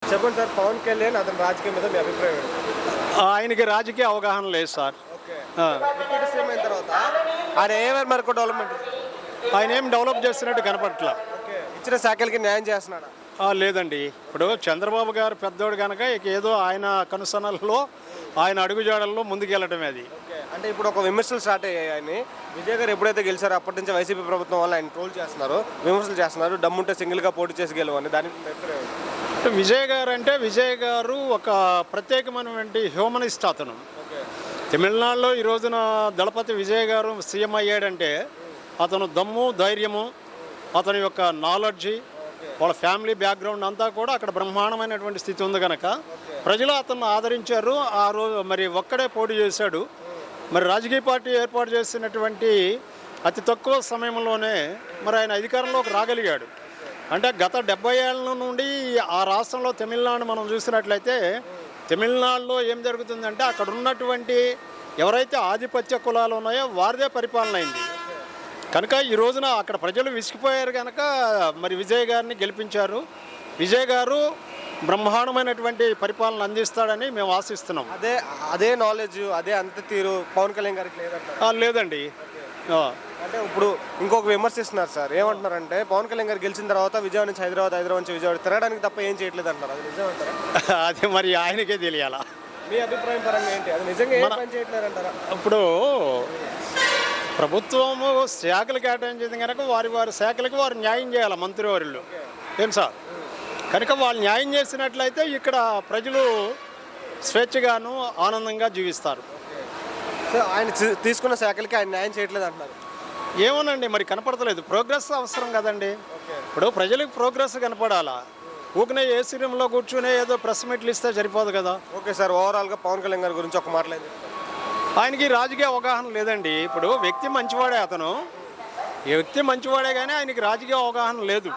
చెప్పండి సార్, పవన్ కళ్యాణ్ అతని రాజకీయం మీద మీ అభిప్రాయం ఏంటి? ఆయనకి రాజకీయ అవగాహన లేదు సార్. ఆ, డిప్యూటీ సీఎం అయిన తర్వాత ఆయన ఏమైనా మరొక డెవలప్మెంట్ ఆయన ఏం డెవలప్ చేస్తున్నట్టు కనపట్ల. ఇచ్చిన శాఖలకి న్యాయం చేస్తున్నాడా? లేదండి, ఇప్పుడు చంద్రబాబు గారు పెద్దోడు కనుక ఇక ఏదో ఆయన కనుసనల్లో ఆయన అడుగుజాడల్లో ముందుకెళ్ళటమే అది. అంటే ఇప్పుడు ఒక విమర్శలు స్టార్ట్ అయ్యాయి. ఆయన విజయ్ గారు ఎప్పుడైతే గెలిచారో అప్పటి నుంచి వైసీపీ ప్రభుత్వం వల్ల ఆయన ట్రోల్ చేస్తున్నారు, విమర్శలు చేస్తున్నారు. దమ్ముంటే సింగిల్గా పోటీ చేసి గెలవని దానికి మీ అభిప్రాయం ఏంటి? అంటే విజయ్ గారు ఒక ప్రత్యేకమైనటువంటి హ్యూమనిస్ట్ అతను. తమిళనాడులో ఈ రోజున దళపతి విజయ్ గారు సీఎం అయ్యాడంటే అతను దమ్ము, ధైర్యము, అతని యొక్క నాలెడ్జి, వాళ్ళ ఫ్యామిలీ బ్యాక్గ్రౌండ్ అంతా కూడా అక్కడ బ్రహ్మాండమైనటువంటి స్థితి ఉంది కనుక ప్రజలు అతను ఆదరించారు. ఆ రోజు మరి ఒక్కడే పోటీ చేశాడు. మరి రాజకీయ పార్టీ ఏర్పాటు చేసినటువంటి అతి తక్కువ సమయంలోనే మరి ఆయన అధికారంలోకి రాగలిగాడు. అంటే గత 70 ఏళ్ళ నుండి ఆ రాష్ట్రంలో తమిళనాడు మనం చూసినట్లయితే తమిళనాడులో ఏం జరుగుతుందంటే అక్కడ ఉన్నటువంటి ఎవరైతే ఆధిపత్య కులాలు ఉన్నాయో వారిదే పరిపాలన అయింది కనుక ఈ రోజున అక్కడ ప్రజలు విసిగిపోయారు కనుక మరి విజయ్ గారిని గెలిపించారు. విజయ్ గారు బ్రహ్మాండమైనటువంటి పరిపాలన అందిస్తాడని మేము ఆశిస్తున్నాం. అదే నాలెడ్జ్, అదే అంత తీరు పవన్ కళ్యాణ్ గారికి లేదంటారు? లేదండి. అంటే ఇప్పుడు ఇంకొక విమర్శిస్తున్నారు సార్. ఏమంటున్నారంటే పవన్ కళ్యాణ్ గారు గెలిచిన తర్వాత విజయవాడ నుంచి హైదరాబాద్ నుంచి విజయవాడ తిరగడానికి తప్ప ఏం చేయట్లేదు అంటారు. అది నిజం అంటారా? అది మరి ఆయనకే తెలియాలా. మీ అభిప్రాయం పరంగా ఏంటి? అది నిజంగా ఏం పని చేయట్లేదు అంటారా? ఇప్పుడు ప్రభుత్వము శాఖలు కేటాయించింది కనుక వారి శాఖలకు వారు న్యాయం చేయాలి, మంత్రివర్యులు. ఏం సార్? కనుక వాళ్ళు న్యాయం చేసినట్లయితే ఇక్కడ ప్రజలు స్వేచ్ఛగాను ఆనందంగా జీవిస్తారు. సో ఆయన తీసుకున్న శాఖలకి ఆయన న్యాయం చేయట్లేదు అంటున్నారు. ఏమోనండి, మరి కనపడతలేదు. ప్రోగ్రెస్ అవసరం కదండి. ఇప్పుడు ప్రజలకు ప్రోగ్రెస్ కనపడాలా. ఊకనే ఏసీ రూమ్లో కూర్చునే ఏదో ప్రెస్ మీట్లు ఇస్తే సరిపోదు కదా. ఓకే సార్, ఓవరాల్గా పవన్ కళ్యాణ్ గారి గురించి ఒక మాట్లాడింది. ఆయనకి రాజకీయ అవగాహన లేదండి. ఇప్పుడు వ్యక్తి మంచివాడే, అతను వ్యక్తి మంచివాడే కానీ ఆయనకి రాజకీయ అవగాహన లేదు.